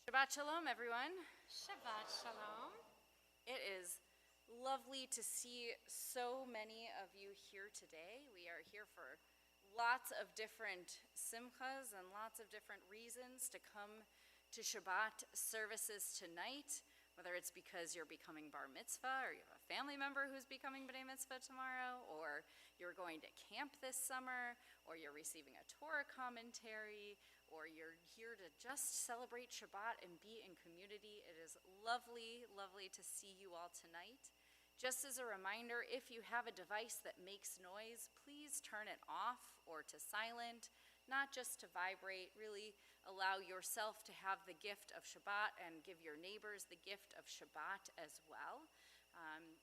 Shabbat Shalom, everyone. Shabbat Shalom. It is lovely to see so many of you here today. We are here for lots of different simchas and lots of different reasons to come to Shabbat services tonight, whether it's because you're becoming bar mitzvah or you have a family member who's becoming b'nai mitzvah tomorrow, or you're going to camp this summer, or you're receiving a Torah commentary, or you're here to just celebrate Shabbat and be in community. It is lovely, lovely to see you all tonight. Just as a reminder, if you have a device that makes noise, please turn it off or to silent, not just to vibrate. Really allow yourself to have the gift of Shabbat and give your neighbors the gift of Shabbat as well,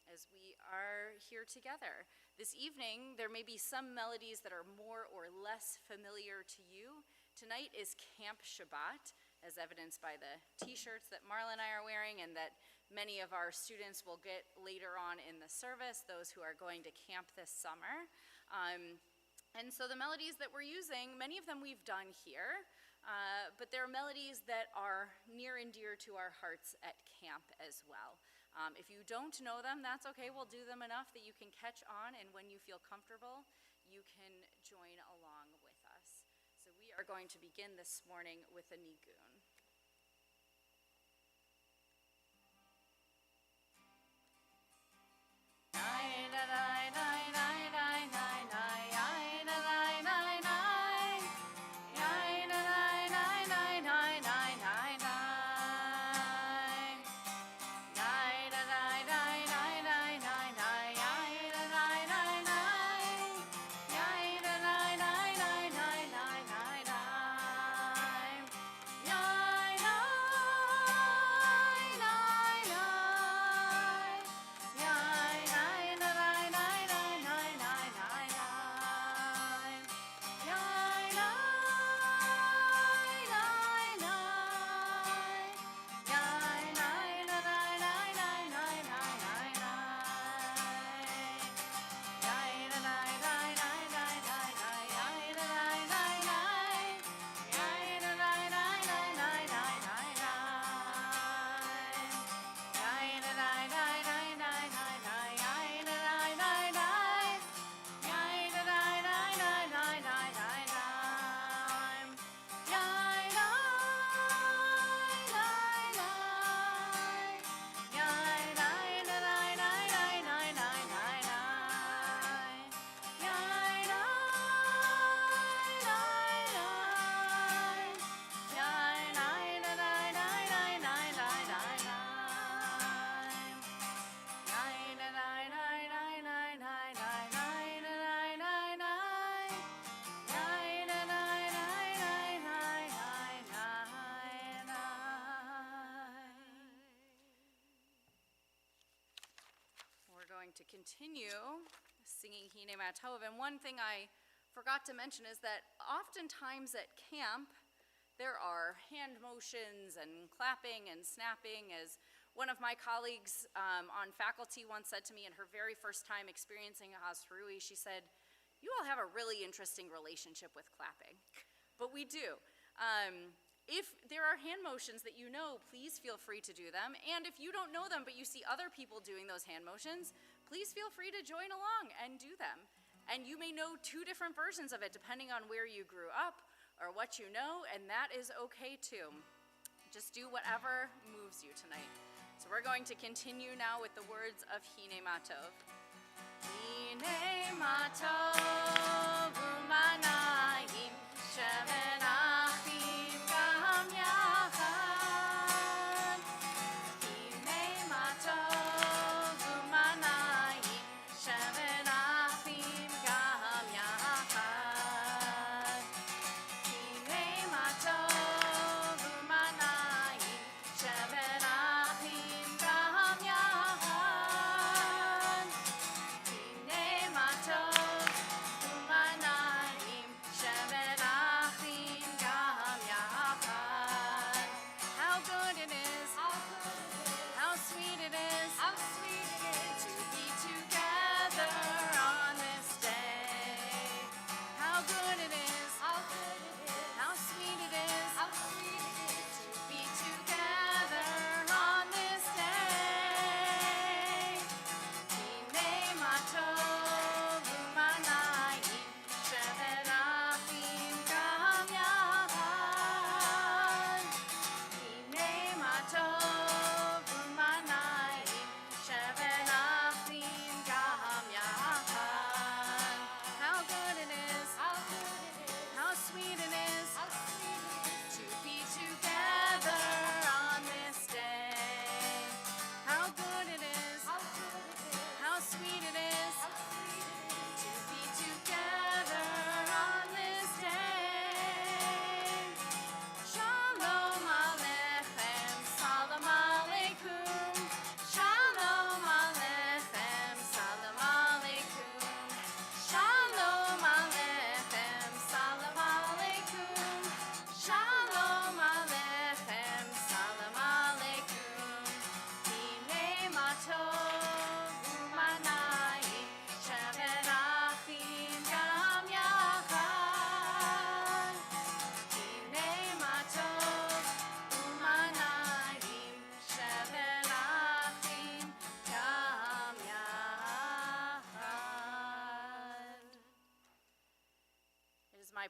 as we are here together. This evening, there may be some melodies that are more or less familiar to you. Tonight is Camp Shabbat, as evidenced by the t-shirts that Marla and I are wearing and that many of our students will get later on in the service, those who are going to camp this summer. And so the melodies that we're using, many of them we've done here, but there are melodies that are near and dear to our hearts at camp as well. If you don't know them, that's okay. We'll do them enough that you can catch on, and when you feel comfortable, you can join along with us. So we are going to begin this morning with a nigun. To continue singing Hine Matov. And one thing I forgot to mention is that oftentimes at camp there are hand motions and clapping and snapping. As one of my colleagues on faculty once said to me in her very first time experiencing a Hasrui, she said, "You all have a really interesting relationship with clapping." But we do. If there are hand motions that you know, please feel free to do them. And if you don't know them, but you see other people doing those hand motions, please feel free to join along and do them. And you may know two different versions of it depending on where you grew up or what you know, and that is okay too. Just do whatever moves you tonight. So we're going to continue now with the words of Hine Matov. Hine Matov u'manayim shemen achim gam yachad. Hine Matov u'manayim shemen achim gam yachad. Hine Matov u'manayim shemen achim gam yachad. Hine Matov u'manayim shemen achim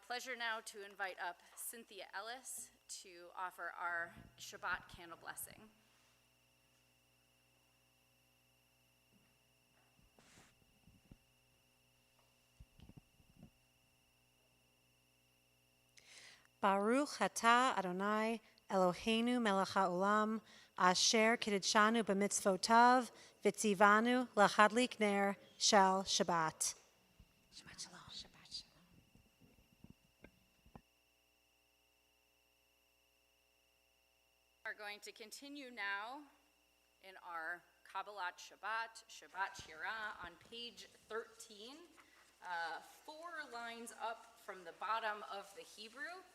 pleasure now to invite up Cynthia Ellis to offer our Shabbat candle blessing. Baruch atah Adonai Eloheinu melech haolam asher kiddushanu b'mitzvotav v'tzivanu l'chadlik ner shel Shabbat. Shabbat shalom. Shabbat shalom. We are going to continue now in our Kabbalat Shabbat, Shabbat Shirah, on page 13, 4 lines up from the bottom of the Hebrew,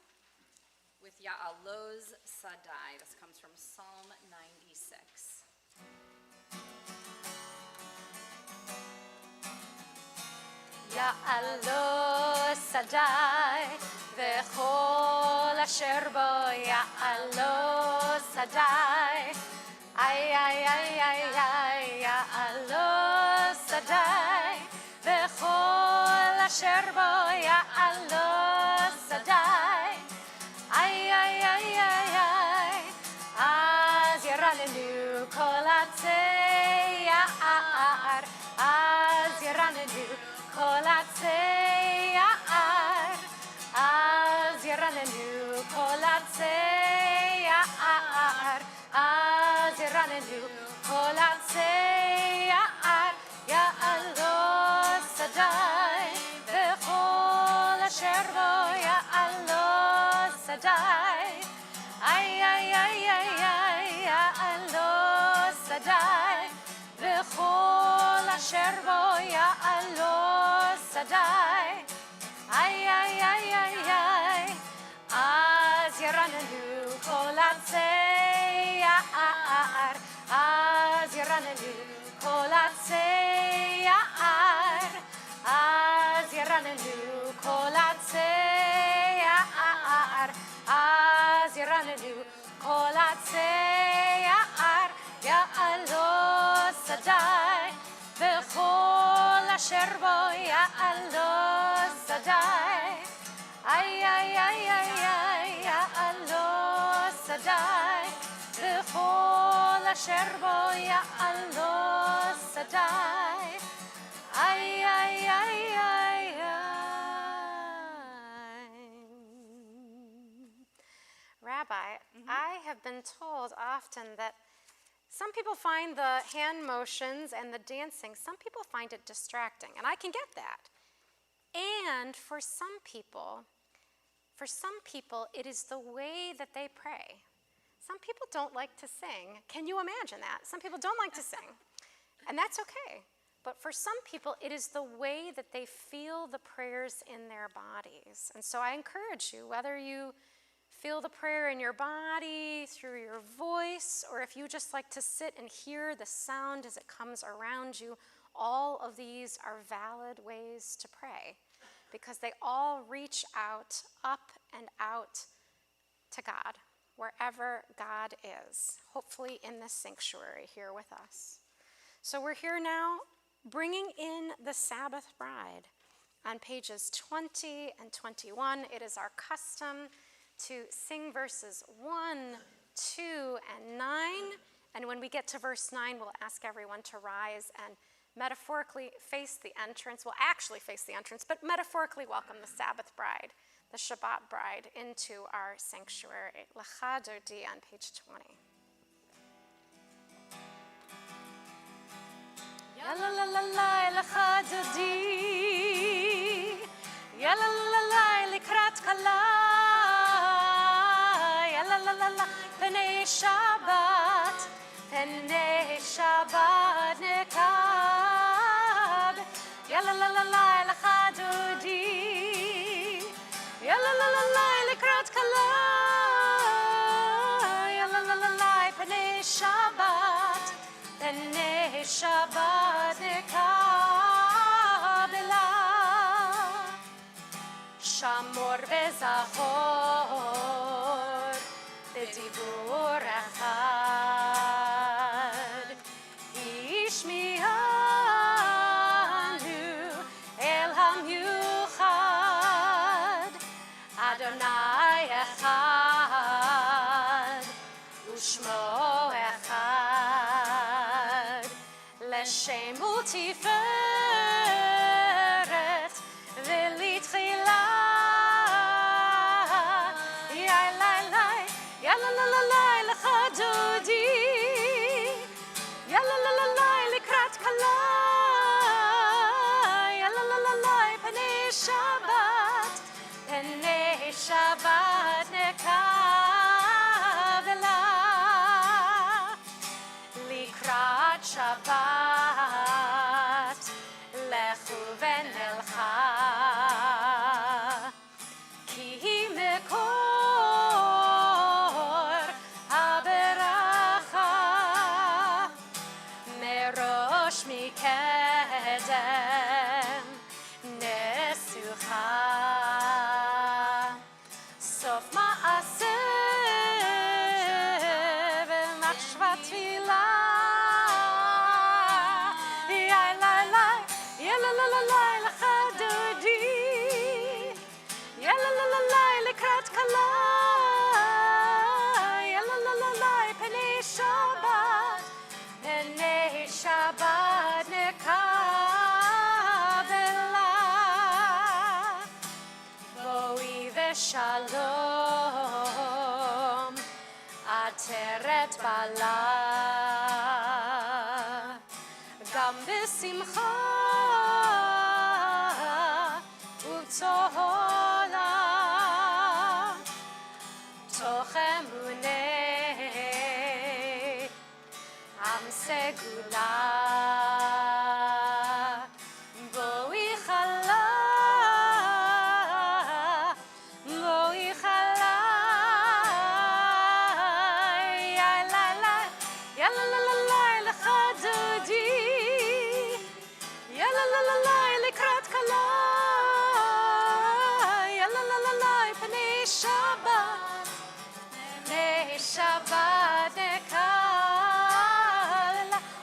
with Ya'aloz Sadai. This comes from Psalm 96. Ya'alo Sadai v'chol asher bo Ya'alo Sadai ay ay ay ay ay Ya'alo Sadai v'chol asher bo Ya'alo Sadai ay ay ay ay ay az yaranenu kol atzei ya'ar az yaranenu kol atzei ya'ar az yaranenu kol atzei ya'ar az yaranenu kol atzei ya'ar ya'alo sadai v'chol asher bo ya'alo sadai ay ay ay ay ay ya'alo sadai v'chol asher bo ya'alo sadai ay ay ay ay ay az yaranenu kol atzei ya'ar az yaranenu kol atzei ya'ar az yaranenu kol atzei ya'ar az yaranenu kol atzei ya'ar ya'alo sadai v'chol asher bo ya'alo sadai ay ay ay ay ay ya'alo sadai v'chol asher bo ya'alo sadai ay ay ay ay Rabbi, I have been told often that some people find the hand motions and the dancing, some people find it distracting, and I can get that. And for some people, it is the way that they pray. Some people don't like to sing. Can you imagine that? Some people don't like to sing, and that's okay. But for some people, it is the way that they feel the prayers in their bodies. And so I encourage you, whether you feel the prayer in your body, through your voice, or if you just like to sit and hear the sound as it comes around you, all of these are valid ways to pray because they all reach out, up and out to God, wherever God is, hopefully in this sanctuary here with us. So we're here now bringing in the Sabbath bride on pages 20 and 21. It is our custom to sing verses 1, 2, and 9. And when we get to verse 9, we'll ask everyone to rise and metaphorically face the entrance. We'll actually face the entrance, but metaphorically welcome the Sabbath bride, the Shabbat bride, into our sanctuary. Lecha Dodi on page 20. Ya la la la la lecha Dodi, ya la la la likrat kala. Penei Shabbat nekab. Ya la la la la lecha Dodi. Ya la la la la likrat kala. Ya la la la la penei Shabbat. Penei Shabbat nekab ela. Shamor vezachor. B'dibur echad, ishmi'anu el hamiuchad, לשם ולתפארת ולתחילה. יא לה לה לה לה לך דודי, יא לה לה לה לה לקראת כלה, יא לה לה לה לה פני שבת, פני שבת נקבלה. לקראת שבת לכו ונלכה, כי היא מקור הברכה, מראש מקדם נסוכה, סוף מעשה ומחשבה תפילה. יא לה לה לה לה לך דודי, יא לה לה לה לה לקראת כלה, יא לה לה לה לה פני שבת, פני שבת נקבלה. בואי ושלום עטרת בעלה, גם בשמחה ובצהלה, תוך אמוני עם סגולה. בואי חלה, בואי חלה, יא לה לה יא לה לה לה לה לך דודי, יא לה לה לה לה לקראת כלה, יא לה לה לה לה פני שבת, פני שבת נקבלה.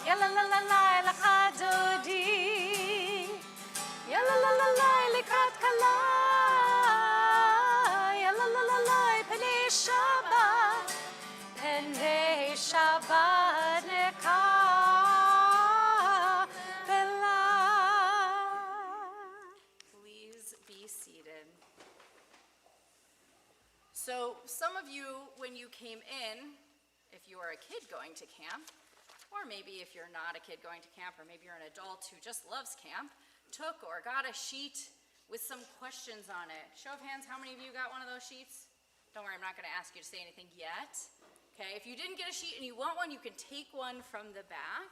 יא לה לה לה לה לך דודי, יא לה לה לה לה לקראת כלה, יא לה לה לה לה פני שבת, פני שבת נקבלה. Please be seated. So some of you, when you came in, if you are a kid going to camp, or maybe if you're not a kid going to camp, or maybe you're an adult who just loves camp, took or got a sheet with some questions on it. Show of hands, how many of you got one of those sheets? Don't worry, I'm not going to ask you to say anything yet. Okay, if you didn't get a sheet and you want one, you can take one from the back.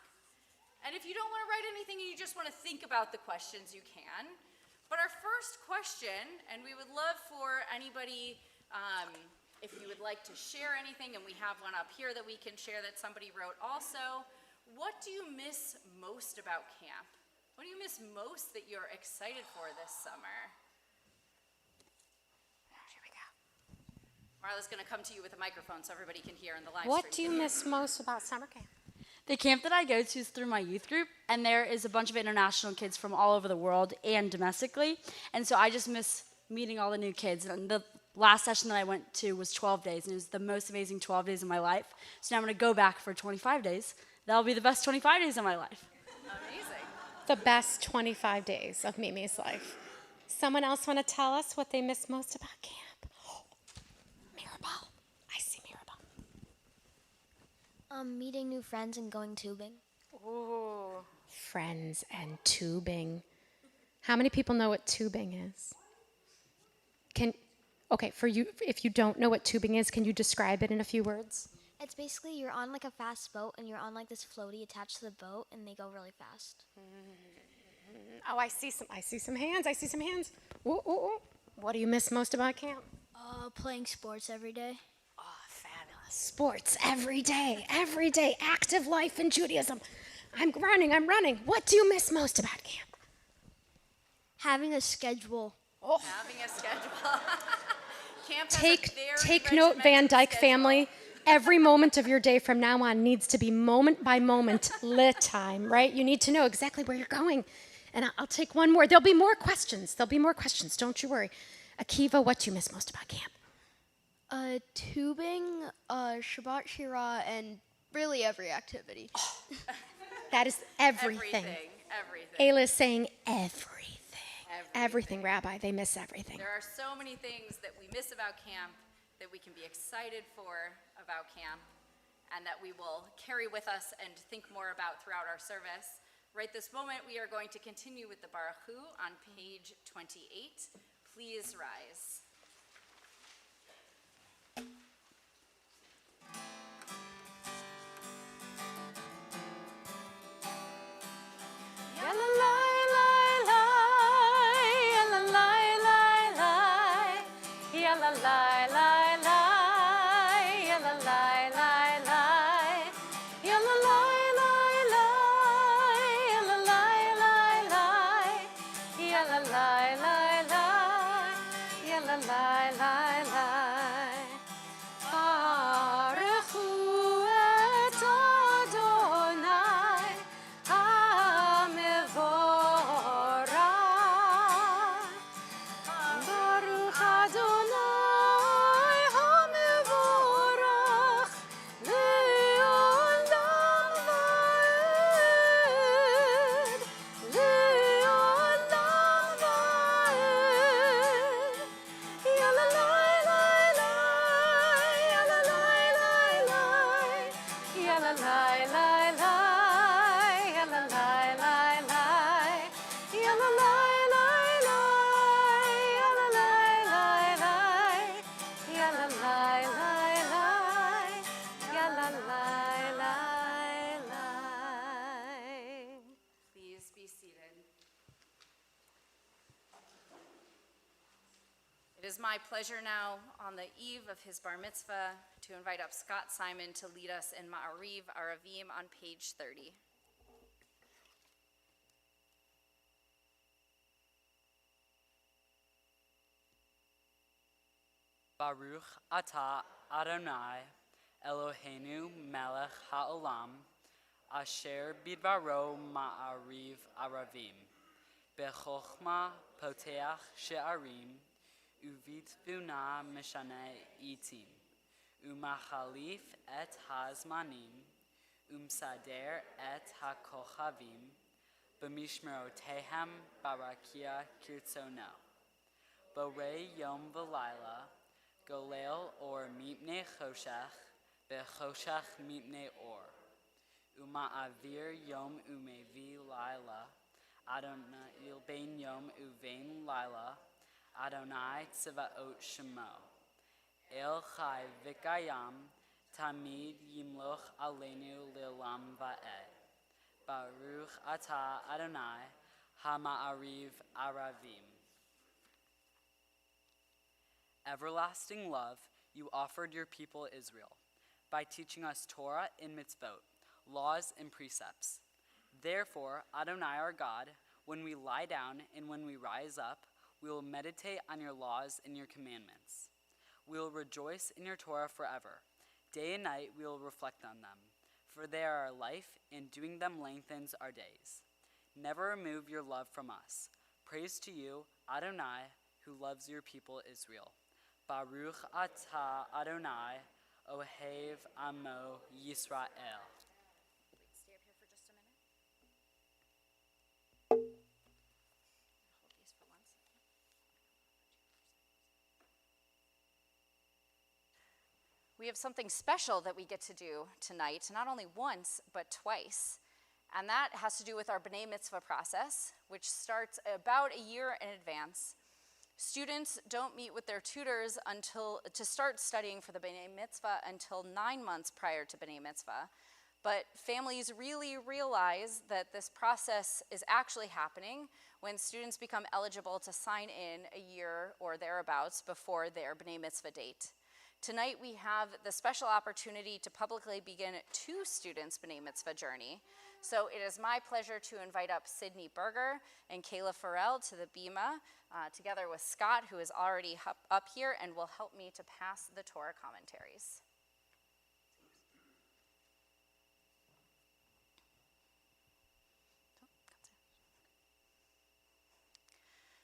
And if you don't want to write anything and you just want to think about the questions, you can. But our first question, and we would love for anybody, if you would like to share anything, and we have one up here that we can share that somebody wrote also. What do you miss most about camp? What do you miss most that you're excited for this summer? Here we go. Marla's going to come to you with a microphone so everybody can hear in the live stream. What do you miss most about summer camp? The camp that I go to is through my youth group, and there is a bunch of international kids from all over the world and domestically, and so I just miss meeting all the new kids. And the last session that I went to was 12 days, and it was the most amazing 12 days of my life. So now I'm going to go back for 25 days. That'll be the best 25 days of my life. Amazing. The best 25 days of Mimi's life. Someone else want to tell us what they miss most about camp? Mirabelle. I see Mirabelle. Meeting new friends and going tubing. Ooh. Friends and tubing. How many people know what tubing is? Okay, for you, if you don't know what tubing is, can you describe it in a few words? It's basically you're on like a fast boat and you're on like this floaty attached to the boat and they go really fast. Oh, I see some hands. I see some hands. Ooh, ooh, ooh. What do you miss most about camp? Playing sports every day. Oh, fabulous. Sports every day, active life in Judaism. I'm running. What do you miss most about camp? Having a schedule. Oh. Having a schedule. Camp has a very Take note, Van Dyke schedule. family. Every moment of your day from now on needs to be moment by moment lit time, right? You need to know exactly where you're going. And I'll take one more. There'll be more questions. Don't you worry. Akiva, what do you miss most about camp? Tubing, Shabbat Shira, and really every activity. That is everything. Everything. Ayla's saying everything, Rabbi. They miss everything. There are so many things that we miss about camp that we can be excited for about camp and that we will carry with us and think more about throughout our service. Right this moment, we are going to continue with the Baruch Hu on page 28. Please rise. Please be seated. It is my pleasure now, on the eve of his bar mitzvah, to invite up Scott Simon to lead us in Ma'ariv Aravim on page 30. Baruch atah Adonai Eloheinu melech ha'olam asher bidvaro ma'ariv aravim bechochma poteach she'arim uvitvuna mishane itim umachalif et hazmanim umsader et hakochavim b'mishmerotehem barakia kirtzono borei yom v'layla Golel or mipnei choshech, bechoshech mipnei or. Uma'avir yom umevi laila, Adonai ben yom uvein laila, Adonai tzavaot shemo. El chai vikayam, tamid yimloch aleinu le'olam va'ed. Baruch atah Adonai, hama'ariv aravim. Everlasting love, you offered your people Israel by teaching us Torah and mitzvot, laws and precepts. Therefore, Adonai our God, when we lie down and when we rise up, we will meditate on your laws and your commandments. We will rejoice in your Torah forever. Day and night we will reflect on them, for they are our life, and doing them lengthens our days. Never remove your love from us. Praise to you, Adonai, who loves your people Israel. Baruch atah Adonai, Ohev Amo Yisrael. Stay up here for just a minute. Hold these for 1 second. We have something special that we get to do tonight, not only once, but twice. And that has to do with our B'nai Mitzvah process, which starts about a year in advance. Students don't meet with their tutors to start studying for the B'nai Mitzvah until 9 months prior to B'nai Mitzvah. But families really realize that this process is actually happening when students become eligible to sign in a year or thereabouts before their B'nai Mitzvah date. Tonight we have the special opportunity to publicly begin 2 students' B'nai Mitzvah journey. So it is my pleasure to invite up Sydney Berger and Kayla Farrell to the Bima, together with Scott, who is already up here and will help me to pass the Torah commentaries.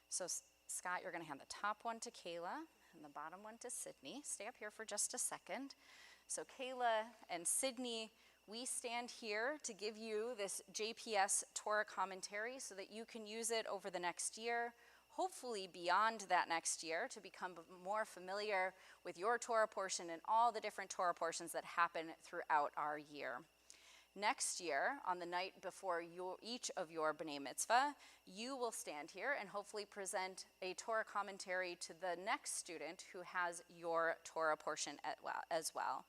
So Scott, you're going to hand the top one to Kayla and the bottom one to Sydney. Stay up here for just a second. So Kayla and Sydney we stand here to give you this JPS Torah commentary so that you can use it over the next year, hopefully beyond that next year, to become more familiar with your Torah portion and all the different Torah portions that happen throughout our year. Next year, on the night before each of your B'nai Mitzvah, you will stand here and hopefully present a Torah commentary to the next student who has your Torah portion as well.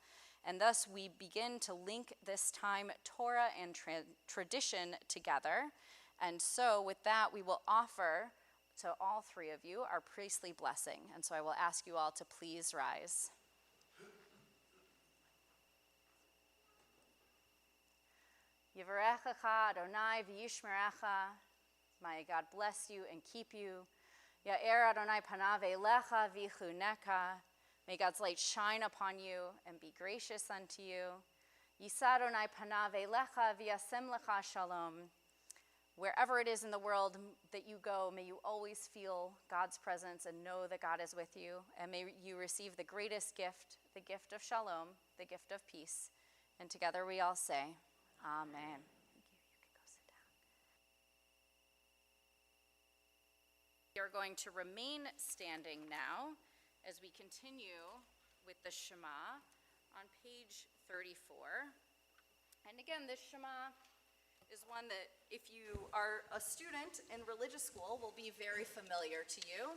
And thus we begin to link this time Torah and tradition together. And so with that, we will offer to all three of you our priestly blessing. And so I will ask you all to please rise. Yivarechecha Adonai v'yishmerecha. May God bless you and keep you. Ya'er Adonai panav elecha v'chuneka. May God's light shine upon you and be gracious unto you. Yisa Adonai panav elecha v'yasem lecha shalom. Wherever it is in the world that you go, may you always feel God's presence and know that God is with you. And may you receive the greatest gift, the gift of shalom, the gift of peace. And together we all say, Amen. Thank you. You can go sit down. We are going to remain standing now as we continue with the Shema on page 34. And again, this Shema is one that if you are a student in religious school will be very familiar to you,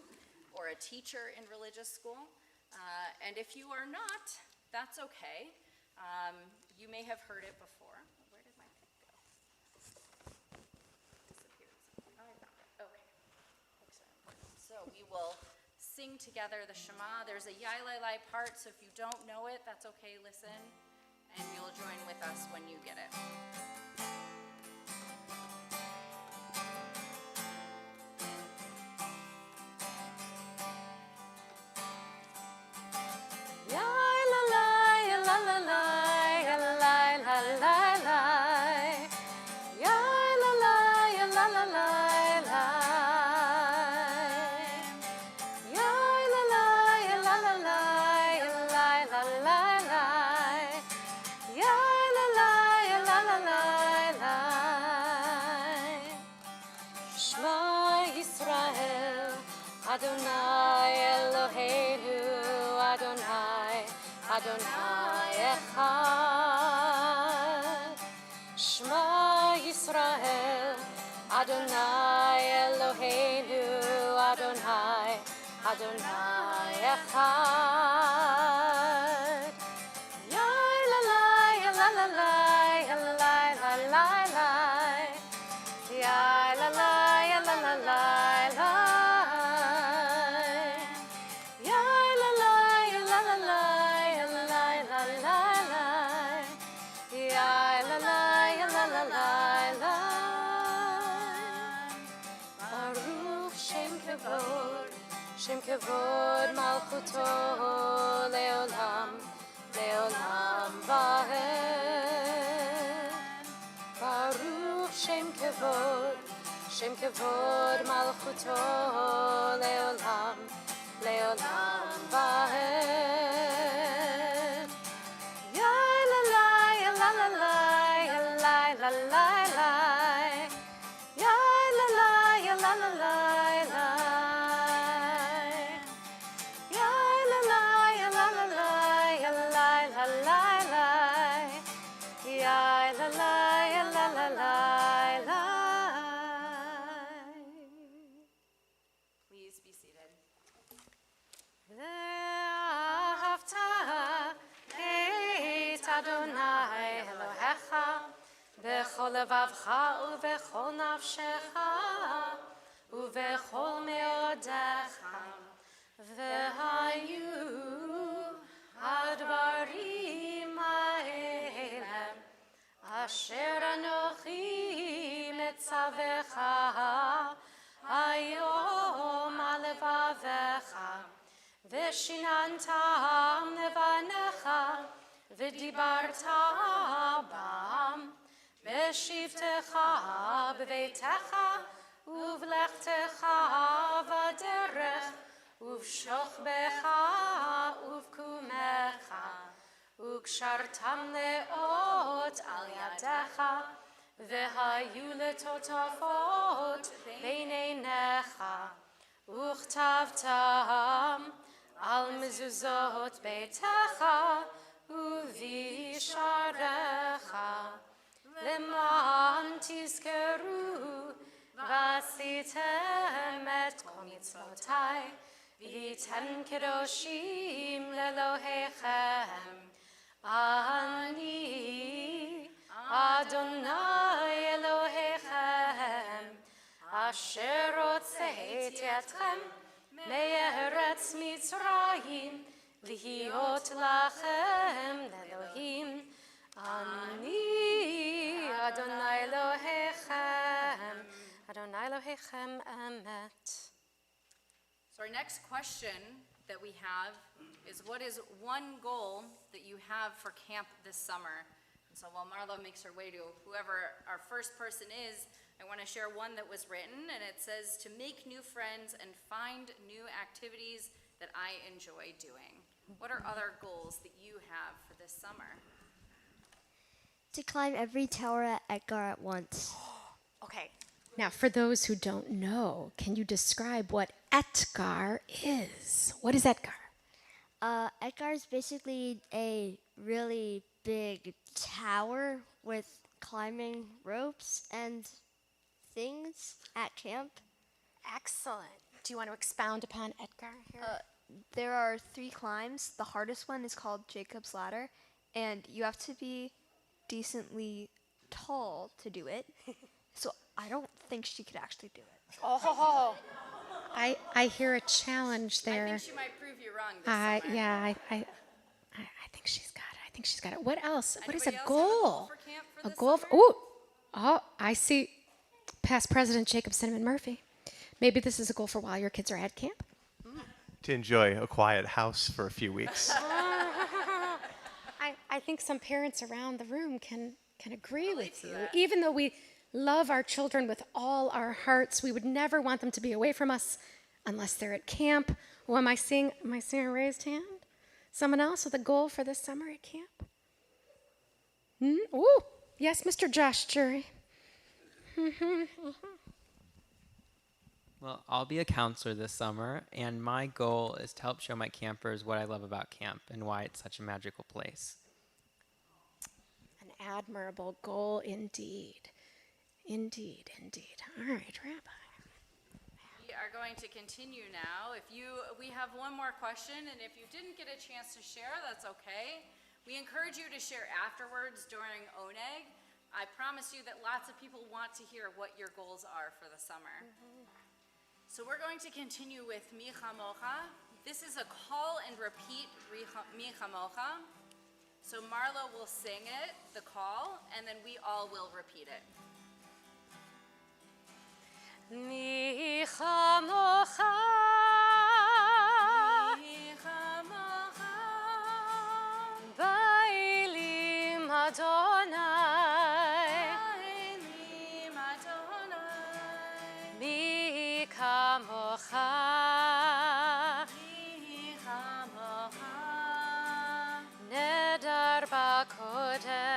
or a teacher in religious school. And if you are not, that's okay. You may have heard it before. Where did my pen go? Disappeared. Oh, I found it. Okay. Books are important. So we will sing together the Shema. There's a Yailai part, so if you don't know it, that's okay. Listen, and you'll join with us when you get it. Adonai Eloheinu, Adonai, Adonai Echad. Shema Yisrael, Adonai Eloheinu, Adonai, Adonai Echad. Yai la la, ya la la la, ya la la la la. Yai la la, ya la la la la. Shem kavod malchuto leolam, leolam vaed. Baruch Shem kavod malchuto leolam, leolam vaed. Yai la la, ya la la la, ya la la la la. Yai la la, ya la la la. Please be seated. Ve'ahavta et Adonai Elohecha b'chol levavcha u'b'chol nafshecha u'b'chol meodecha ve'hayu advarim ha'eleh asher anochi metzavecha hayom alevavecha v'shinantam levanecha v'dibarta bam v'shivtecha b'veitecha uv'lechtecha v'derech uv'shochbecha uv'kumecha וקשרתם לאות על ידיך, והיו לטוטפות בין עיניך, וכתבתם על מזוזות ביתך ובשעריך, למען תזכרו ועשיתם את כל מצוותיי, והייתם קדושים לאלוהיכם. אני אדוני אלוהיכם, אשר הוצאתי אתכם מארץ מצרים, להיות לכם לאלוהים. אני אדוני אלוהיכם, אדוני אלוהיכם אמת. So our next question that we have is, what is one goal that you have for camp this summer? And so while Marla makes her way to whoever our first person is, I want to share one that was written, and it says, to make new friends and find new activities that I enjoy doing. What are other goals that you have for this summer? To climb every tower at Edgar at once. Okay. Now, for those who don't know, can you describe what Etgar is? What is Etgar? Edgar is basically a really big tower with climbing ropes and things at camp. Excellent. Do you want to expound upon Etgar here? There are 3 climbs. The hardest one is called Jacob's Ladder, and you have to be decently tall to do it. So I don't think she could actually do it. Oh, I hear a challenge there. I think she might prove you wrong this summer. Yeah, I think she's got it. I think she's got it. What else? What is a Anybody else have a goal goal? for camp for A this goal? summer? Oh, I see. Past President Jacob Cinnamon Murphy. Maybe this is a goal for while your kids are at camp. To enjoy a quiet house for a few weeks. I think some parents around the room can agree with you. Even though we love our children with all our hearts, we would never want them to be away from us unless they're at camp. Oh, am I seeing a raised hand? Someone else with a goal for this summer at camp? Ooh, yes, Mr. Josh Jury. Well, I'll be a counselor this summer, and my goal is to help show my campers what I love about camp and why it's such a magical place. An admirable goal indeed. Indeed. All right, Rabbi. We are going to continue now. We have one more question, and if you didn't get a chance to share, that's okay. We encourage you to share afterwards during Oneg. I promise you that lots of people want to hear what your goals are for the summer. So we're going to continue with Mi Chamocha. This is a call and repeat Mi Chamocha. So Marla will sing it, the call, and then we all will repeat it. Mi chamocha, Bailim Adonai, Mi chamocha, Nedar Bakodesh,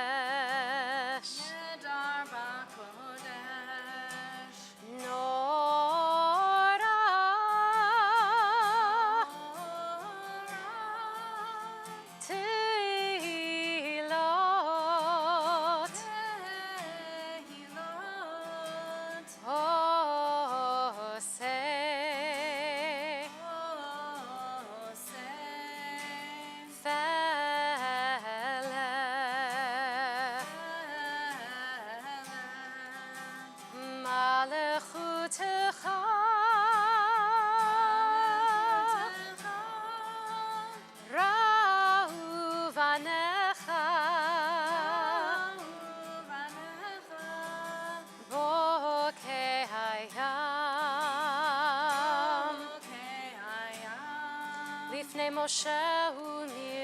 לפני משה ומרים,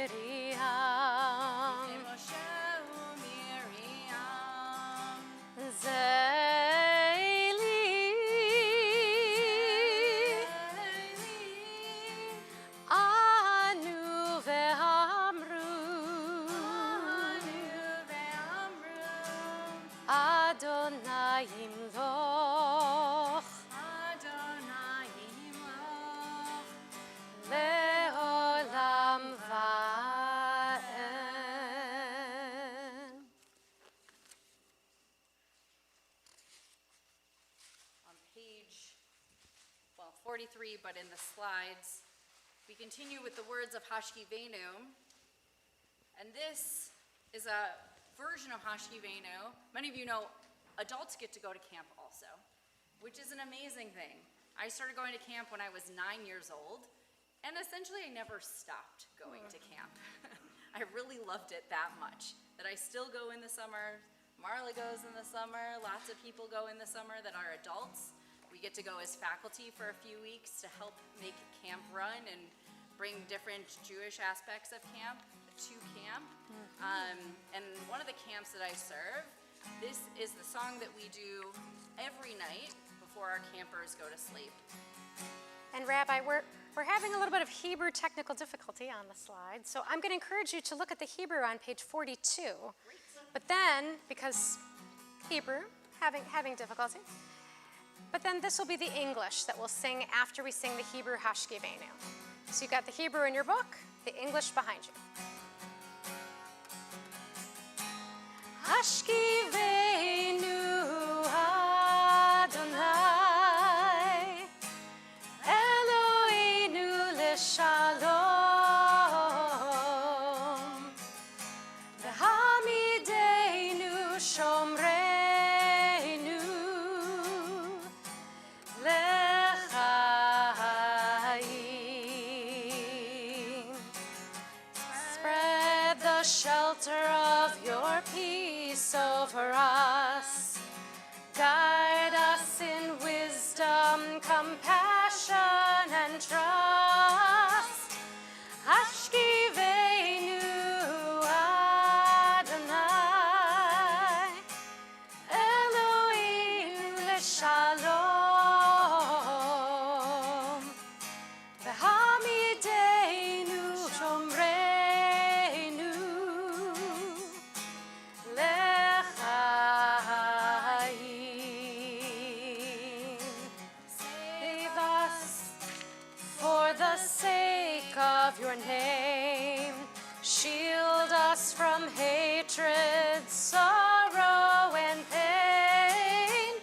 זה לי, אנו ואמרו, 43, but in the slides, we continue with the words of Hashkivenu. And this is a version of Hashkivenu. Many of you know adults get to go to camp also, which is an amazing thing. I started going to camp when I was 9 years old, and essentially I never stopped going to camp. I really loved it that much that I still go in the summer. Marla goes in the summer. Lots of people go in the summer that are adults. We get to go as faculty for a few weeks to help make camp run and bring different Jewish aspects of camp to camp. And one of the camps that I serve, this is the song that we do every night before our campers go to sleep. And Rabbi, we're having a little bit of Hebrew technical difficulty on the slide, so I'm going to encourage you to look at the Hebrew on page 42. But then, because Hebrew, having difficulty, but then this will be the English that we'll sing after we sing the Hebrew Hashkivenu. So you've got the Hebrew in your book, the English behind you. Hashkivenu Adonai, Eloheinu leshalom, v'hamidenu shomreinu lechaim. Spread the shelter of your peace over us. Guide us in wisdom, compassion, and trust. Hashkivenu Adonai, Eloheinu leshalom, v'hamidenu shomreinu lechaim. Save us for the sake of your name. Shield us from hatred, sorrow, and pain.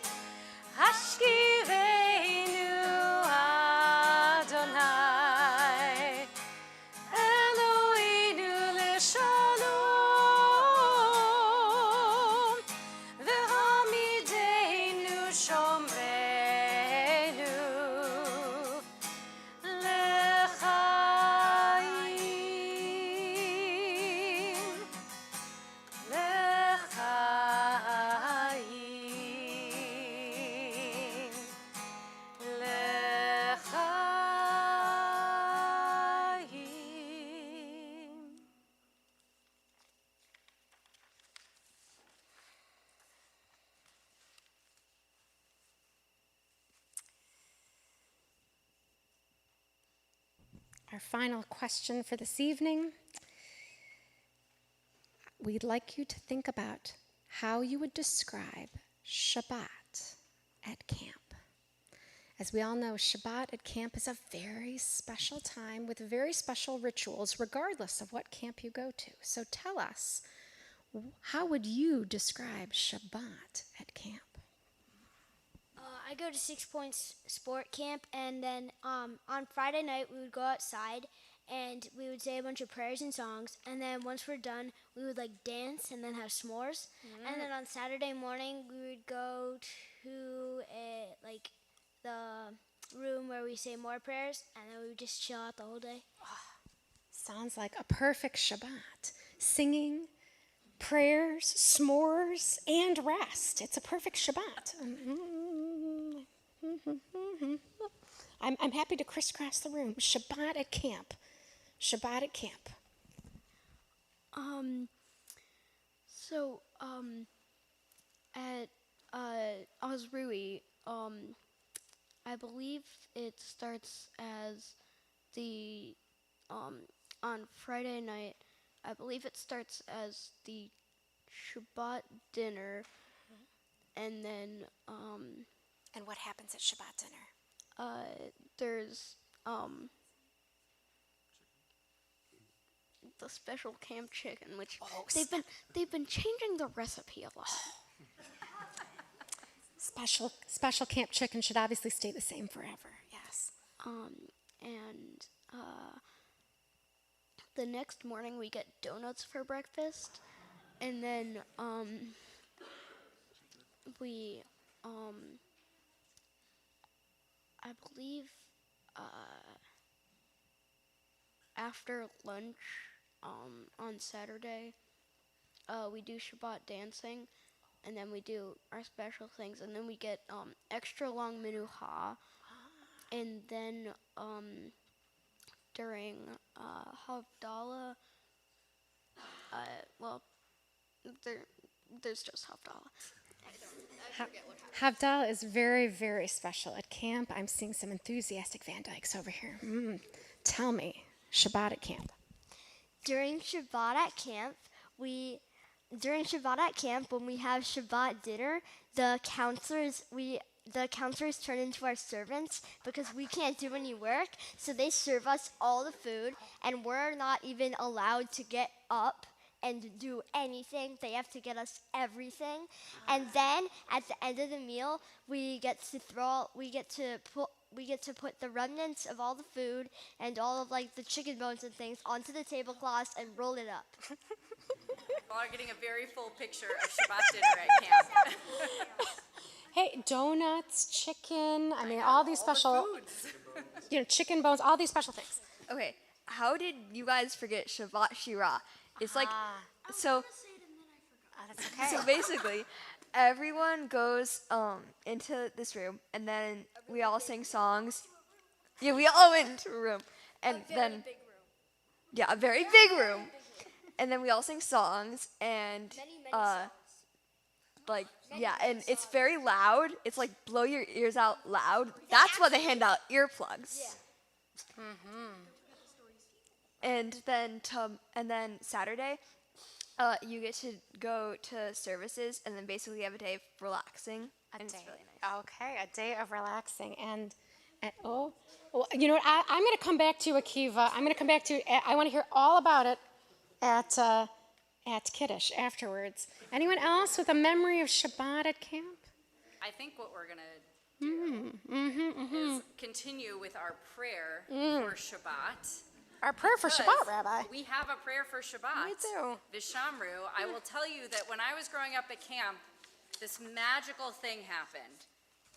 Hashkivenu Adonai, Eloheinu leshalom, v'hamidenu shomreinu lechaim, lechaim, lechaim. Our final question for this evening. We'd like you to think about how you would describe Shabbat at camp. As we all know, Shabbat at camp is a very special time with very special rituals, regardless of what camp you go to. So tell us, how would you describe Shabbat at camp? I go to 6 Points Sport Camp, and then on Friday night we would go outside and we would say a bunch of prayers and songs, and then once we're done we would like dance and then have s'mores. And then on Saturday morning we would go to the room where we say more prayers, and then we would just chill out the whole day. Sounds like a perfect Shabbat. Singing, prayers, s'mores, and rest. It's a perfect Shabbat. I'm happy to crisscross the room. Shabbat at camp. Shabbat at camp. At Osrui, I believe it starts as the on Friday night. I believe it starts as the Shabbat dinner, and then And what happens at Shabbat dinner? there's the special camp chicken, which they've been changing the recipe a lot. Special camp chicken should obviously stay the same forever. Yes. And the next morning we get donuts for breakfast, and then we I believe after lunch on Saturday we do Shabbat dancing, and then we do our special things, and then we get extra long menucha, and then during Havdalah, there's just Havdalah. Havdalah is very, very special at camp. I'm seeing some enthusiastic Van Dykes over here. Tell me, Shabbat at camp. During Shabbat at camp, when we have Shabbat dinner, the counselors turn into our servants because we can't do any work, so they serve us all the food, and we're not even allowed to get up and do anything. They have to get us everything, and then at the end of the meal, we get to put the remnants of all the food and all of like the chicken bones and things onto the tablecloths and roll it up. Y'all are getting a very full picture of Shabbat dinner at camp. Hey, donuts, chicken, all these special, chicken bones, all these special things. Okay, how did you guys forget Shabbat Shirah? It's like, so That's okay. so basically, everyone goes into this room, and then we all sing songs. Yeah, we all went into a room, and then a very big room, and then we all sing songs, and and it's very loud. It's like blow your ears out loud. That's why they hand out earplugs. Yeah. And then Saturday, you get to go to services, and then basically have a day of relaxing. It's really nice. Okay, a day of relaxing. And you know what? I'm going to come back to you, Akiva. I'm going to come back to you. I want to hear all about it at Kiddush afterwards. Anyone else with a memory of Shabbat at camp? I think what we're going to do is continue with our prayer for Shabbat. Our prayer for Shabbat, Rabbi. We have a prayer for Shabbat. We do. Vishamru. I will tell you that when I was growing up at camp, this magical thing happened.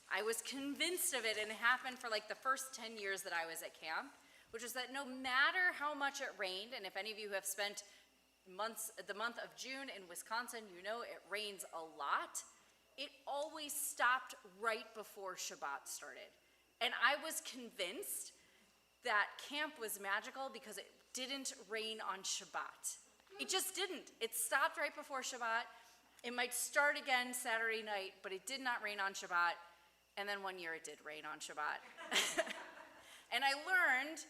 I was convinced of it, and it happened for like the first 10 years that I was at camp, which is that no matter how much it rained, and if any of you have spent the month of June in Wisconsin, you know it rains a lot, it always stopped right before Shabbat started. And I was convinced that camp was magical because it didn't rain on Shabbat. It just didn't. It stopped right before Shabbat. It might start again Saturday night, but it did not rain on Shabbat. And then one year it did rain on Shabbat. And I learned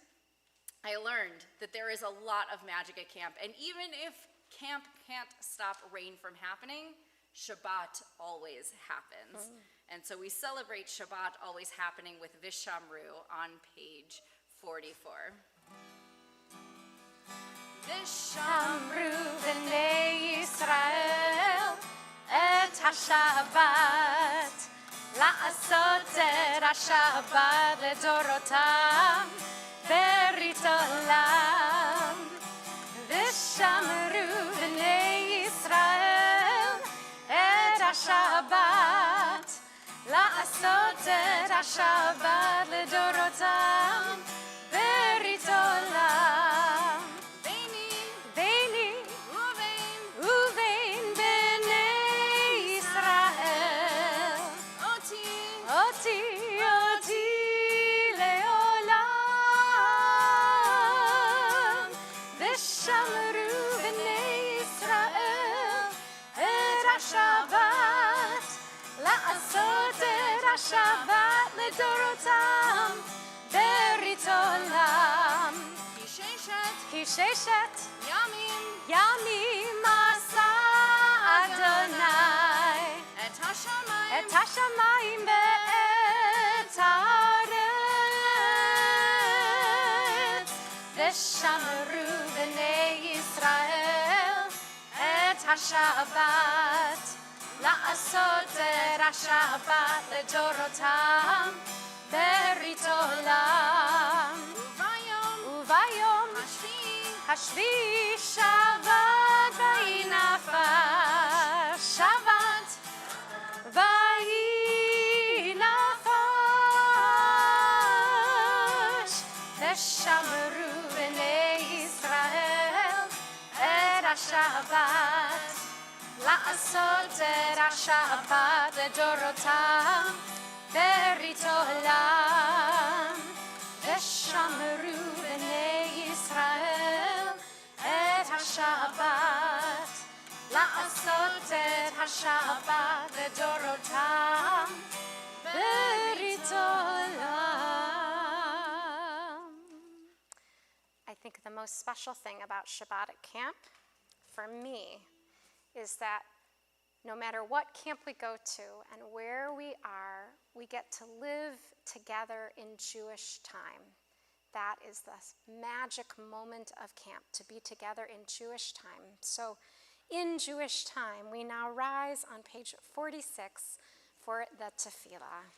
that there is a lot of magic at camp. And even if camp can't stop rain from happening, Shabbat always happens. And so we celebrate Shabbat always happening with Vishamru on page 44. Vishamru b'nei Yisrael et HaShabbat la'asot et HaShabbat ledorotam berit olam. Vishamru b'nei Yisrael et HaShabbat la'asot et HaShabbat ledorotam berit olam. Beini uvein b'nei Yisrael oti le'olam. Vishamru b'nei Yisrael et HaShabbat la'asot et HaShabbat ledorotam berit olam. Ki sheshet yamim asa Adonai et hashamayim ve'et haaretz. Vishamru b'nei Yisrael et HaShabbat la'asot et HaShabbat ledorotam ברית עולם. וביום השביעי שבת ויהי נפש. שבת ויהי נפש. ושמרו בני ישראל את השבת, לעשות את השבת לדורותם ברית עולם. ושמרו בני ישראל את השבת, לעשות את השבת לדורותם ברית עולם. I think the most special thing about Shabbat at camp, for me, is that no matter what camp we go to and where we are, we get to live together in Jewish time. That is the magic moment of camp, to be together in Jewish time. So in Jewish time, we now rise on page 46 for the tefillah.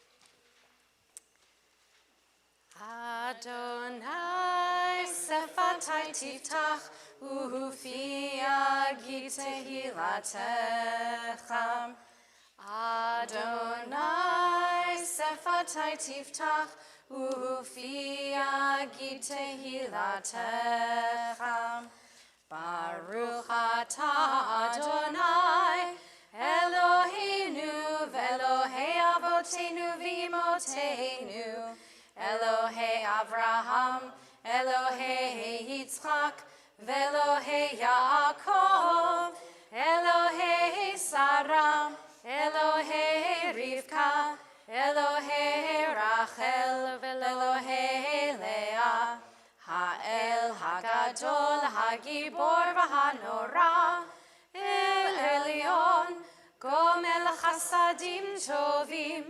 Adonai sefatai tiftach ufi yagid tehilatecha. Adonai sefatai tiftach ufi yagid tehilatecha. Baruch atah Adonai Eloheinu ve'Elohei avotenu v'imotenu, Elohei Avraham, Elohei Yitzchak, ve'Elohei Yaakov, Elohei Sarah, Elohei Rivka, Elohei Rachel, ve'Elohei Leah, Ha'el Hagadol, Hagibor v'Hanora, El Elyon, Gomel Chasadim Tovim,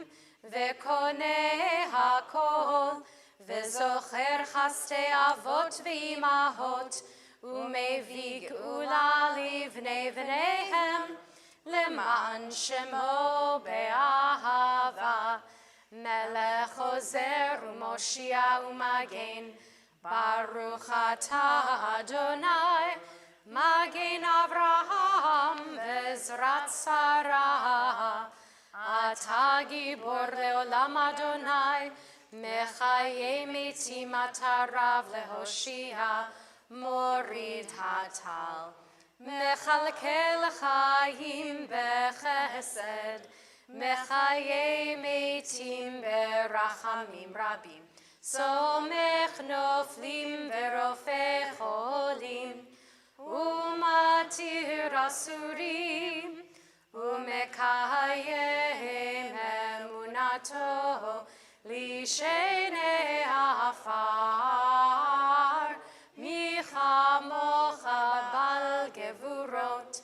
Ve'koneh hakol, ve'zocher chastei avot ve'imahot, u'mevi geula livnei v'neihem, leman shemo be'ahava, melech ozer u'moshia u'magen, baruch atah Adonai, magen Avraham ve'ezrat Sarah. אתה גיבור לעולם אדוני, מחיי מתים אתה רב להושיע, מוריד הטל. מחלקי לחיים בחסד, מחיי מתים ברחמים רבים. סומך נופלים ורופא חולים, ומתיר אסורים, ומקיים אמונתו לשני עפר. מי כמוך בעל גבורות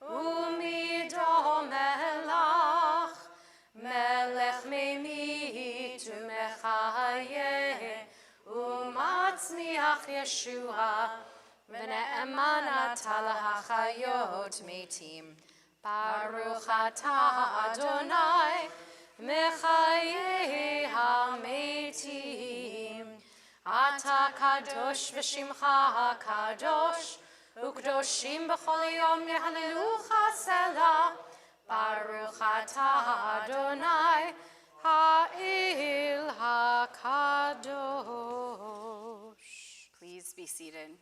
ומידו מלך, מלך ממית ומחיה ומצמיח ישועה, ונאמן אתה להחיות מתים. Baruch atah Adonai, mechayei hametim. Ata kadosh v'shimcha kadosh, u'kdoshim b'chol yom yehalelucha selah. Baruch atah Adonai, ha'il hakadosh. Please be seated.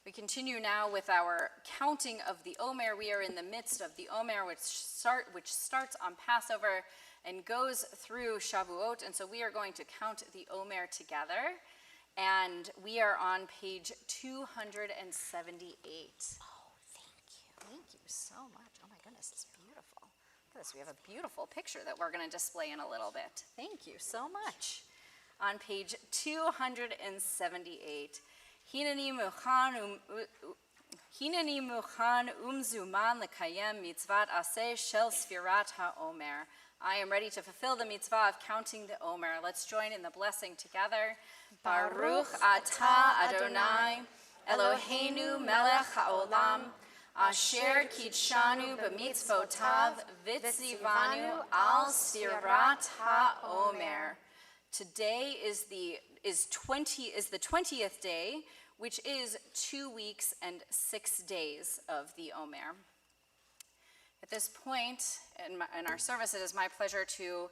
We continue now with our counting of the Omer. We are in the midst of the Omer, which starts on Passover and goes through Shavuot. And so we are going to count the Omer together. And we are on page 278. Oh, thank you. Thank you so much. Oh my goodness, it's beautiful. Look at this. We have a beautiful picture that we're going to display in a little bit. Thank you so much. On page 278. Hineni muchan umzuman lekayem mitzvat aseh shel sfirat haomer. I am ready to fulfill the mitzvah of counting the Omer. Let's join in the blessing together. Baruch atah Adonai, Eloheinu melech haolam, Asher kitshanu b'mitzvotav vitzivanu al sirat ha'omer. Today is the 20th day, which is 2 weeks and 6 days of the Omer. At this point in our service, it is my pleasure to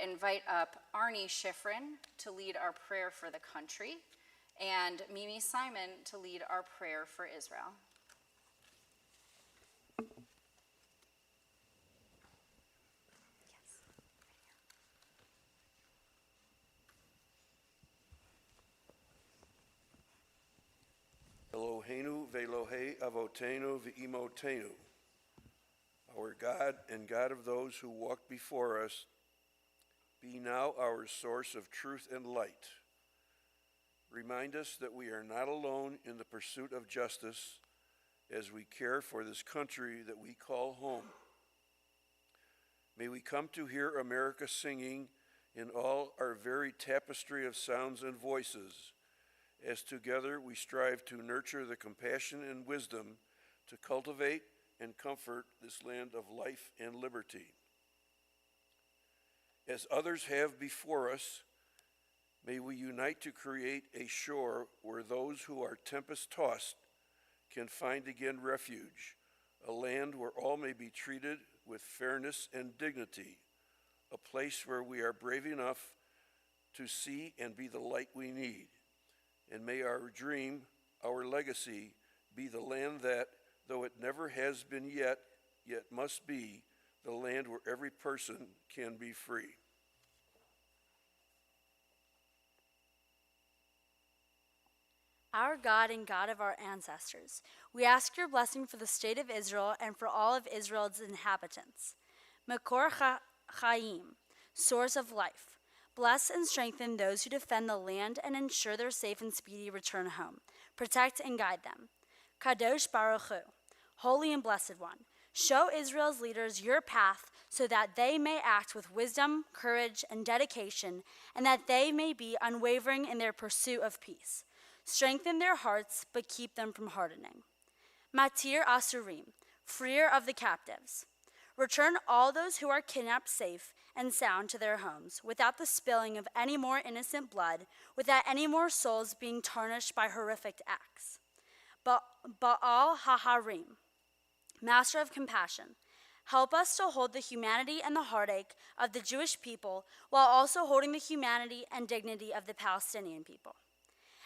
invite up Arnie Schifrin to lead our prayer for the country, and Mimi Simon to lead our prayer for Israel. Eloheinu ve'Elohei avotenu ve'imotenu, our God and God of those who walk before us, be now our source of truth and light. Remind us that we are not alone in the pursuit of justice as we care for this country that we call home. May we come to hear America singing in all our varied tapestry of sounds and voices, as together we strive to nurture the compassion and wisdom to cultivate and comfort this land of life and liberty. As others have before us, may we unite to create a shore where those who are tempest-tossed can find again refuge, a land where all may be treated with fairness and dignity, a place where we are brave enough to see and be the light we need. And may our dream, our legacy, be the land that, though it never has been yet must be, the land where every person can be free. Our God and God of our ancestors, we ask your blessing for the state of Israel and for all of Israel's inhabitants. Makor Chaim, source of life. Bless and strengthen those who defend the land and ensure their safe and speedy return home. Protect and guide them. Kadosh Baruch Hu, Holy and Blessed One, show Israel's leaders your path so that they may act with wisdom, courage, and dedication, and that they may be unwavering in their pursuit of peace. Strengthen their hearts, but keep them from hardening. Matir Asurim, freer of the captives. Return all those who are kidnapped safe and sound to their homes, without the spilling of any more innocent blood, without any more souls being tarnished by horrific acts. Baal Haharim, Master of Compassion, help us to hold the humanity and the heartache of the Jewish people while also holding the humanity and dignity of the Palestinian people.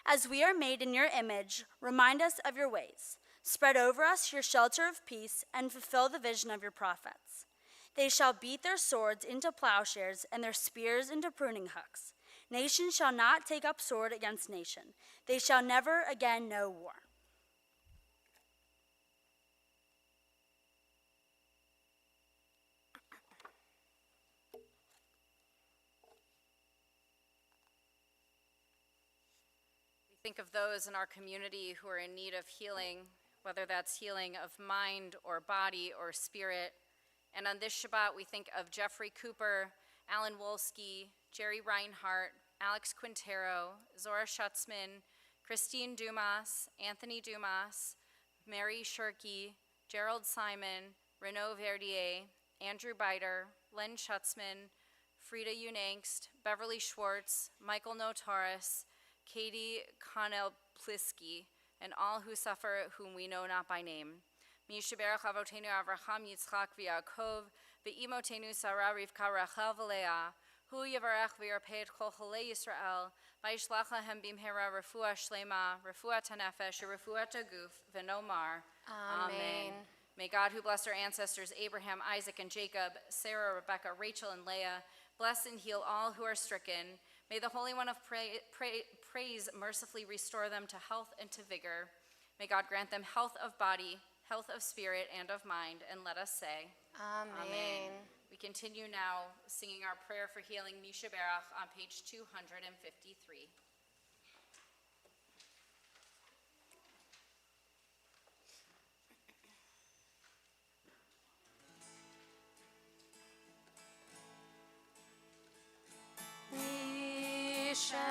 As we are made in your image, remind us of your ways. Spread over us your shelter of peace and fulfill the vision of your prophets. They shall beat their swords into plowshares and their spears into pruning hooks. Nation shall not take up sword against nation. They shall never again know war. We think of those in our community who are in need of healing, whether that's healing of mind or body or spirit. And on this Shabbat, we think of Jeffrey Cooper, Alan Wolski, Jerry Reinhart, Alex Quintero, Zora Schutzman, Christine Dumas, Anthony Dumas, Mary Shirky, Gerald Simon, Renaud Verdier, Andrew Biter, Len Schutzman, Frida Unangst, Beverly Schwartz, Michael Notaris, Katie Connell-Plisky, and all who suffer whom we know not by name. Mishaberach avotenu Avraham Yitzchak v'Yaakov v'imotenu Sarah Rivka Rachel v'Leah hu yavarech v'yarpeit kol cholei Yisrael v'yishlach lahem bimhera refuah shlema refuah tanefesh refuah taguf v'nomar Amen. May God, who blessed our ancestors Abraham, Isaac, and Jacob, Sarah, Rebekah, Rachel, and Leah, bless and heal all who are stricken. May the Holy One of praise mercifully restore them to health and to vigor. May God grant them health of body, health of spirit, and of mind, and let us say, Amen. We continue now singing our prayer for healing, Misha Berach, on page 253. Sheberach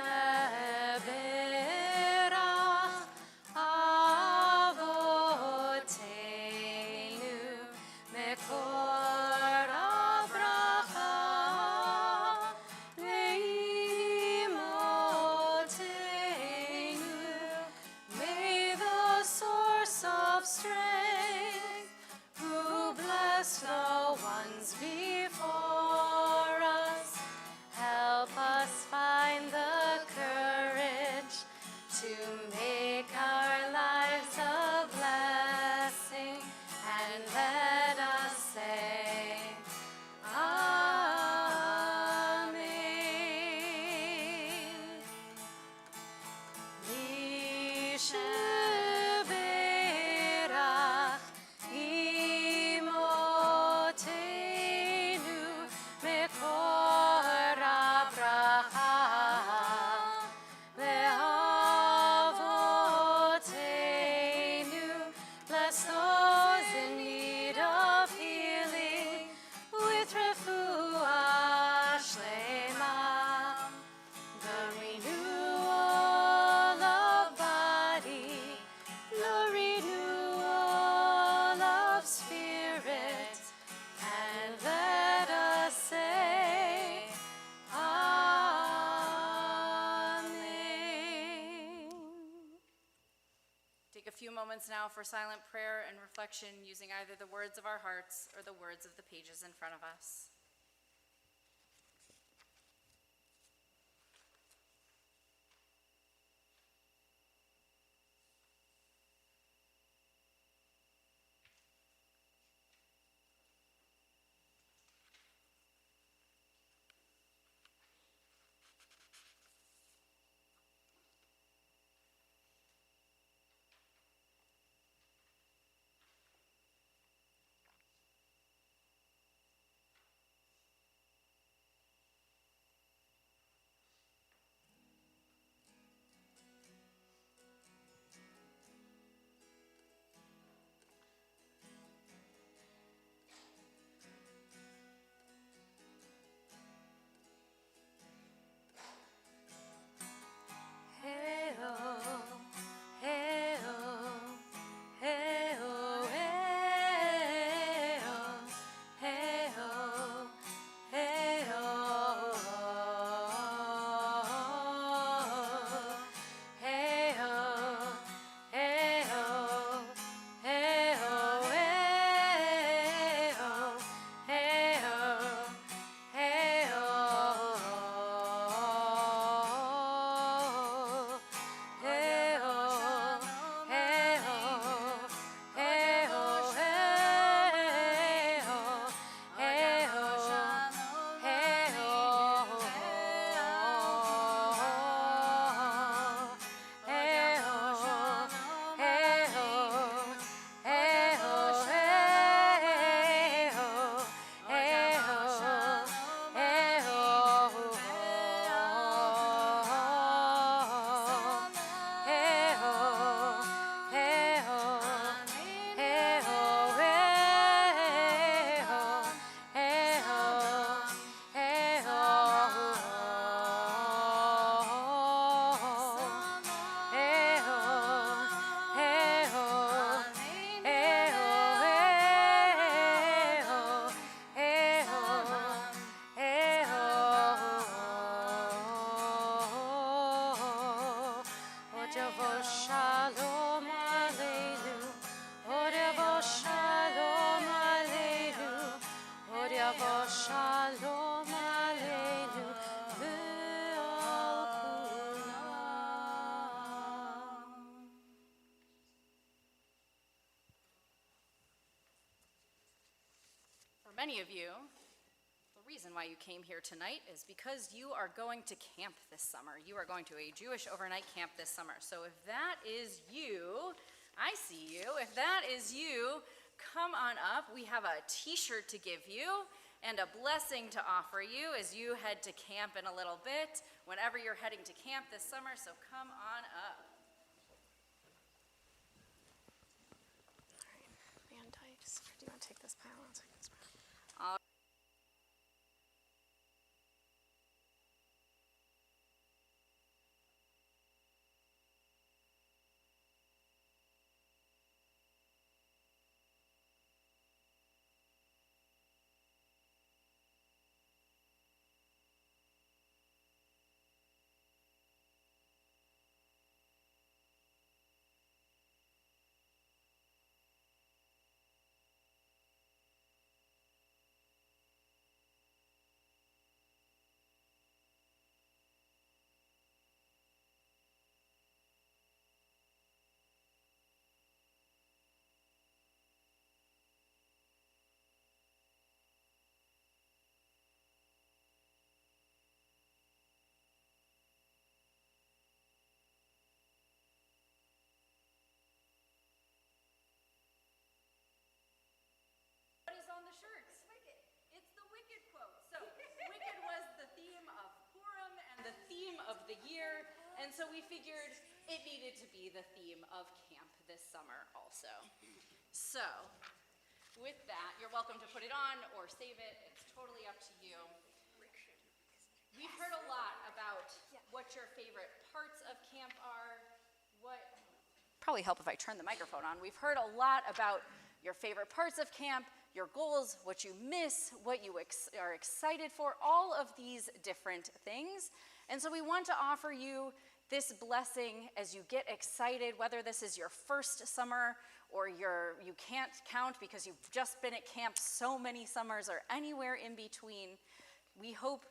avotenu bless the ones before us. Help us find the courage to make our lives a blessing, and let us say, Amen. Yishuv imotenu mekor abraha leavotenu. Bless those in need of healing with refuah shlema, the renewal of body, the renewal of spirit, and let us say, Amen. Take a few moments now for silent prayer and reflection using either the words of our hearts or the words of the pages in front of us. Shalom Aleinu ve'al kulam. For many of you, the reason why you came here tonight is because you are going to camp this summer. You are going to a Jewish overnight camp this summer. So if that is you, I see you. If that is you, come on up. We have a t-shirt to give you and a blessing to offer you as you head to camp in a little bit, whenever you're heading to camp this summer, so come on up. Van Dykes, do you want to take this pile? I'll take this pile. of the year, and so we figured it needed to be the theme of camp this summer also. So, with that, you're welcome to put it on or save it. It's totally up to you. We've heard a lot about what your favorite parts of camp are. Probably help if I turn the microphone on. We've heard a lot about your favorite parts of camp, your goals, what you miss, what you are excited for, all of these different things. And so we want to offer you this blessing as you get excited, whether this is your first summer or you can't count because you've just been at camp so many summers or anywhere in between. We hope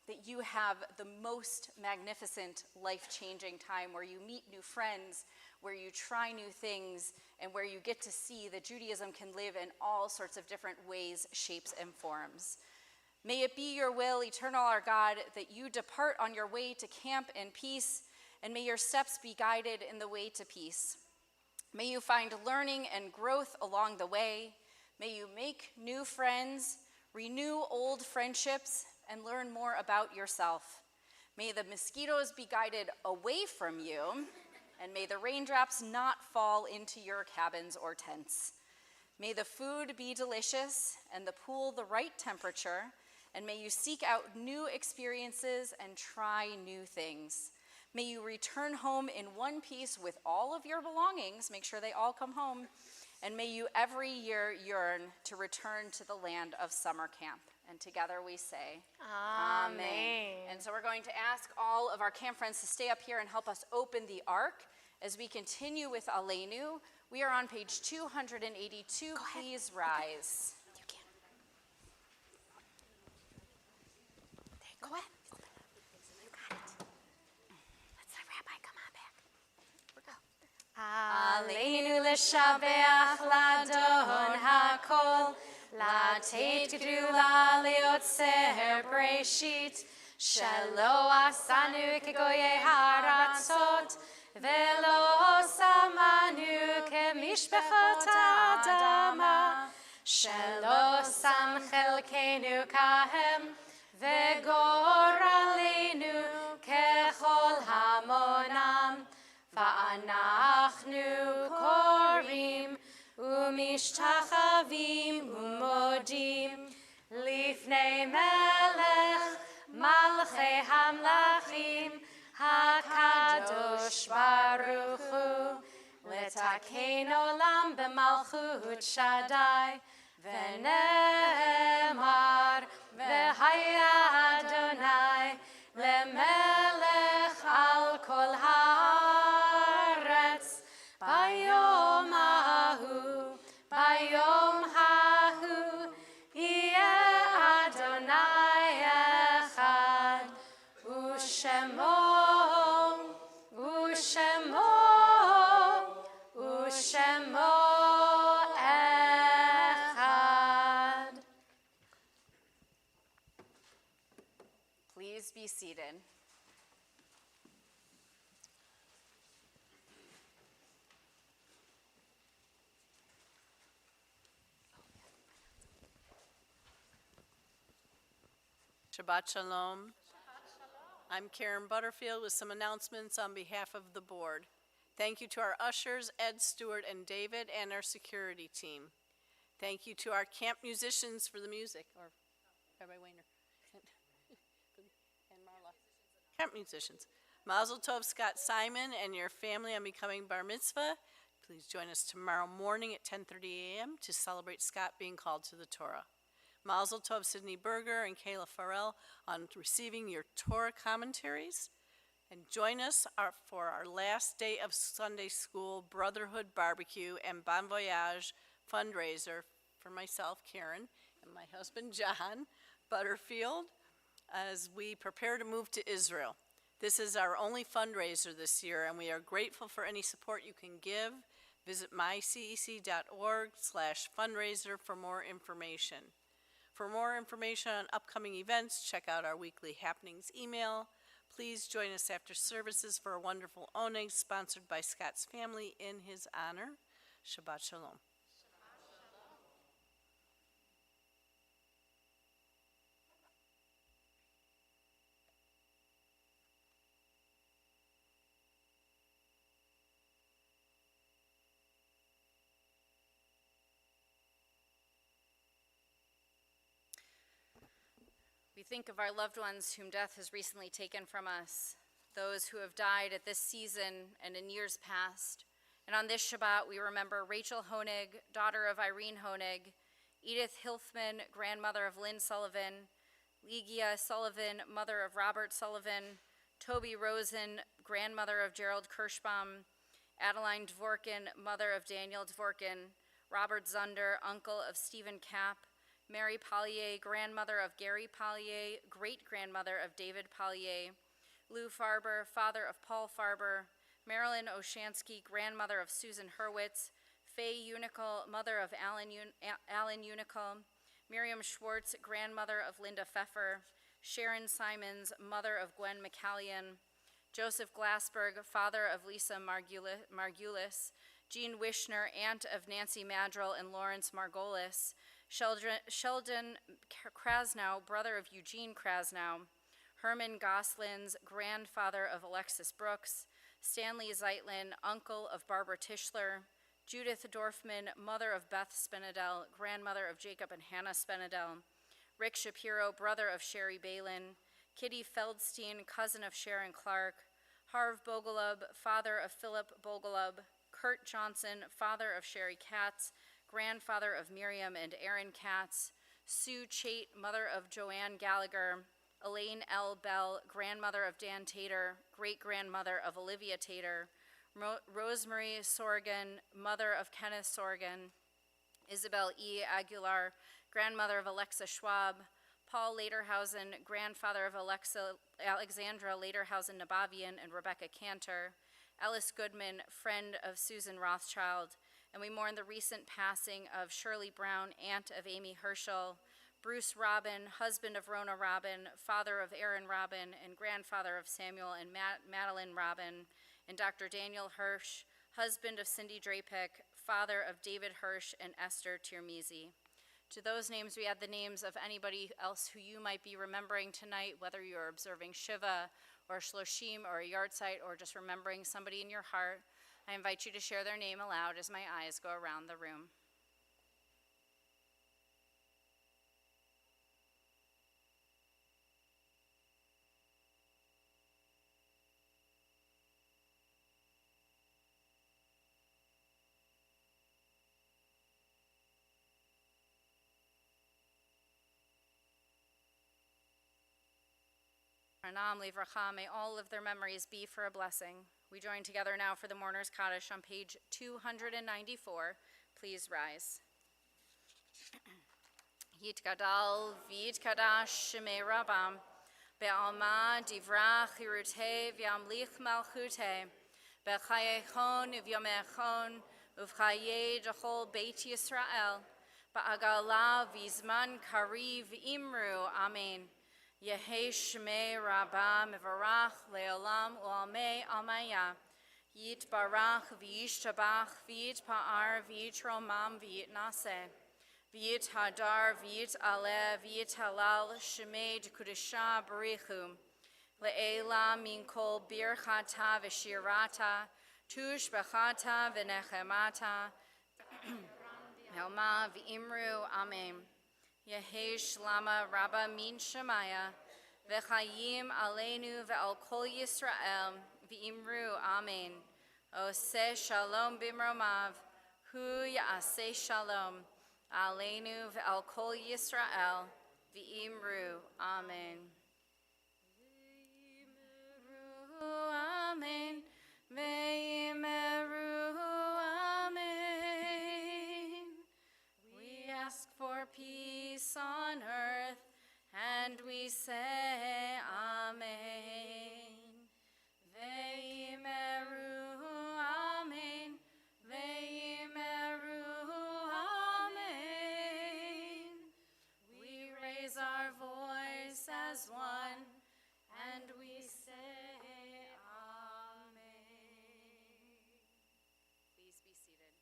that you have the most magnificent, life-changing time where you meet new friends, where you try new things, and where you get to see that Judaism can live in all sorts of different ways, shapes, and forms. May it be your will, eternal our God, that you depart on your way to camp in peace, and may your steps be guided in the way to peace. May you find learning and growth along the way. May you make new friends, renew old friendships, and learn more about yourself. May the mosquitoes be guided away from you, and may the raindrops not fall into your cabins or tents. May the food be delicious and the pool the right temperature, and may you seek out new experiences and try new things. May you return home in one piece with all of your belongings, make sure they all come home, and may you every year yearn to return to the land of summer camp. And together we say, Amen. And so we're going to ask all of our camp friends to stay up here and help us open the ark as we continue with Aleinu. We are on page 282. Please rise. You can. Go ahead. You got it. Let's let Rabbi come on back. Aleinu l'shabeach ladon hakol, לתת גדולה ליוצר בראשית, שלא עשנו כגויי הארצות, ולא שמנו כמשפחות האדמה, שלא שם חלקנו כהם, וגורלנו ככל המונם, ואנחנו קוראים ומשתחווים ומודים לפני מלך מלכי המלכים הקדוש ברוך הוא, לתקן עולם במלכות שדי, ונאמר והיה אדוני למלך על כל הארץ ביום ההוא, ביום ההוא יהיה אדוני אחד, ושמו אחד. Please be seated. Shabbat Shalom. I'm Karen Butterfield with some announcements on behalf of the board. Thank you to our ushers, Ed, Stewart, and David, and our security team. Thank you to our camp musicians for the music, or Rabbi Weiner and Marla. Camp musicians. Mazel Tov, Scott Simon, and your family on becoming bar mitzvah. Please join us tomorrow morning at 10:30 a.m. to celebrate Scott being called to the Torah. Mazel Tov, Sydney Berger and Kayla Farrell on receiving your Torah commentaries. And join us for our last day of Sunday school Brotherhood Barbecue and Bon Voyage fundraiser for myself, Karen, and my husband, John Butterfield, as we prepare to move to Israel. This is our only fundraiser this year, and we are grateful for any support you can give. Visit mycec.org/fundraiser for more information. For more information on upcoming events, check out our weekly happenings email. Please join us after services for a wonderful oneg sponsored by Scott's family in his honor. Shabbat Shalom. We think of our loved ones whom death has recently taken from us, those who have died at this season and in years past. And on this Shabbat, we remember Rachel Honig, daughter of Irene Honig, Edith Hilfman, grandmother of Lynn Sullivan, Ligia Sullivan, mother of Robert Sullivan, Toby Rosen, grandmother of Gerald Kirschbaum, Adeline Dvorkin, mother of Daniel Dvorkin, Robert Zunder, uncle of Stephen Kapp, Mary Pollier, grandmother of Gary Pollier, great-grandmother of David Pollier, Lou Farber, father of Paul Farber, Marilyn Oshansky, grandmother of Susan Hurwitz, Faye Unical, mother of Alan Unical, Miriam Schwartz, grandmother of Linda Pfeffer, Sharon Simons, mother of Gwen McCallion, Joseph Glassberg, father of Lisa Margulis, Jean Wishner, aunt of Nancy Madrill and Lawrence Margolis, Sheldon Krasnow, brother of Eugene Krasnow, Herman Goslins, grandfather of Alexis Brooks, Stanley Zeitlin, uncle of Barbara Tischler, Judith Dorfman, mother of Beth Spenadel, grandmother of Jacob and Hannah Spenadel, Rick Shapiro, brother of Sherry Balin, Kitty Feldstein, cousin of Sharon Clark, Harv Bogalub, father of Philip Bogalub, Kurt Johnson, father of Sherry Katz, grandfather of Miriam and Aaron Katz, Sue Chait, mother of Joanne Gallagher, Elaine L. Bell, grandmother of Dan Tater, great-grandmother of Olivia Tater, Rosemary Sorgan, mother of Kenneth Sorgan, Isabel E. Aguilar, grandmother of Alexa Schwab, Paul Lederhausen, grandfather of Alexandra Lederhausen-Nabavian and Rebecca Cantor, Ellis Goodman, friend of Susan Rothschild, and we mourn the recent passing of Shirley Brown, aunt of Amy Herschel, Bruce Robin, husband of Rona Robin, father of Aaron Robin, and grandfather of Samuel and Madeline Robin, and Dr. Daniel Hirsch, husband of Cindy Drapik, father of David Hirsch and Esther Tirmizi. To those names, we add the names of anybody else who you might be remembering tonight, whether you're observing Shiva or Shloshim or a yahrzeit or just remembering somebody in your heart. I invite you to share their name aloud as my eyes go around the room. Pranam Livracha, may all of their memories be for a blessing. We join together now for the Mourner's Kaddish on page 294. Please rise. Yitgadal v'yitkadash shemei Rabam, be'alma divra chirute v'yamlich malchute, be'chayechon v'yamechon, uv'chaye d'chol Beit Yisrael, ba'agala v'zman kariv imru, amen. Yehi Shmei Rabba Mevarach Leolam U'Almei Almaya Yit Barach V'Yishtabach V'Yit Pa'ar V'Yit Romam V'Yit Naseh V'Yit Hadar V'Yit Aleh V'Yit Halal Shmei D'Kudisha Barichu Le'ela Min Kol Birchata V'Shirata Tush B'Chata V'Nechemata Helma V'Imru Amen. Yehi Shlama Rabba Min Shemaya, V'chayim Aleinu V'al Kol Yisrael, V'imru Amen. Oseh Shalom Bimromav, Hu Ya'aseh Shalom, Aleinu V'al Kol Yisrael, V'imru Amen. V'imru Amen, V'imru Amen. We ask for peace on earth, and we say Amen. Ve'imeru Amen, Ve'imeru Amen. We raise our voice as one, and we say Amen. Please be seated.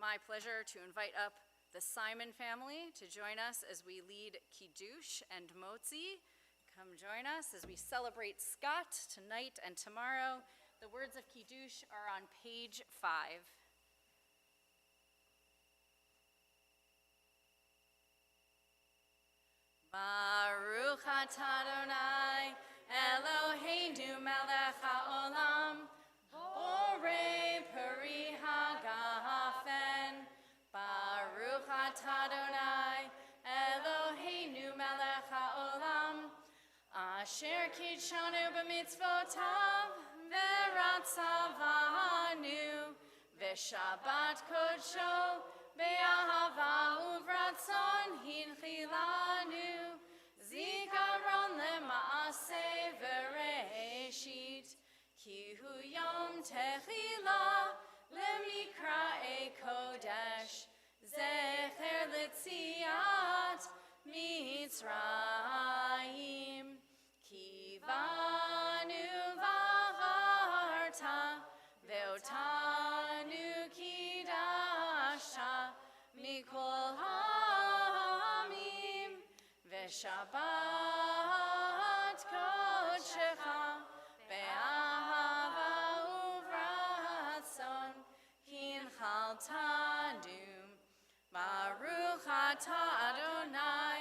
my pleasure to invite up the Simon family to join us as we lead Kiddush and Motzi. Come join us as we celebrate Scott tonight and tomorrow. The words of Kiddush are on page 5. Baruch atah Adonai Eloheinu melech haolam borei peri hagafen. Baruch atah Adonai Eloheinu melech haolam asher kidshanu b'mitzvotav v'ratzavanu v'shabbat kodsho be'ahava uvratzon hinchilanu zikaron lema'aseh v'reishit ki hu yom techila lemikra'e kodesh zecher litziat mitzrayim ki vanu v'avarta ve'otanu kidasha mikol ha'amim ve'shabbat kodshecha be'ahava uvratzon hinchaltadum. Baruch atah Adonai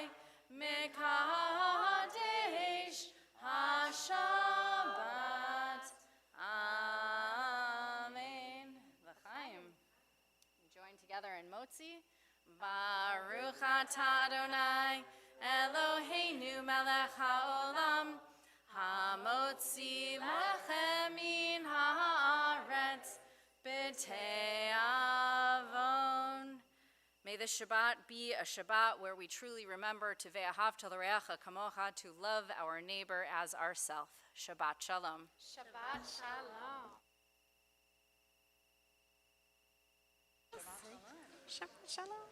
mekadesh haShabbat. Amen. L'chaim. Join together in Motzi. Baruch atah Adonai Eloheinu melech haolam hamotzi lechem min haaretz b'te'avon. May this Shabbat be a Shabbat where we truly remember to ve'ahavta l'reacha kamocha, to love our neighbor as ourself. Shabbat shalom. Shabbat shalom. Shabbat shalom.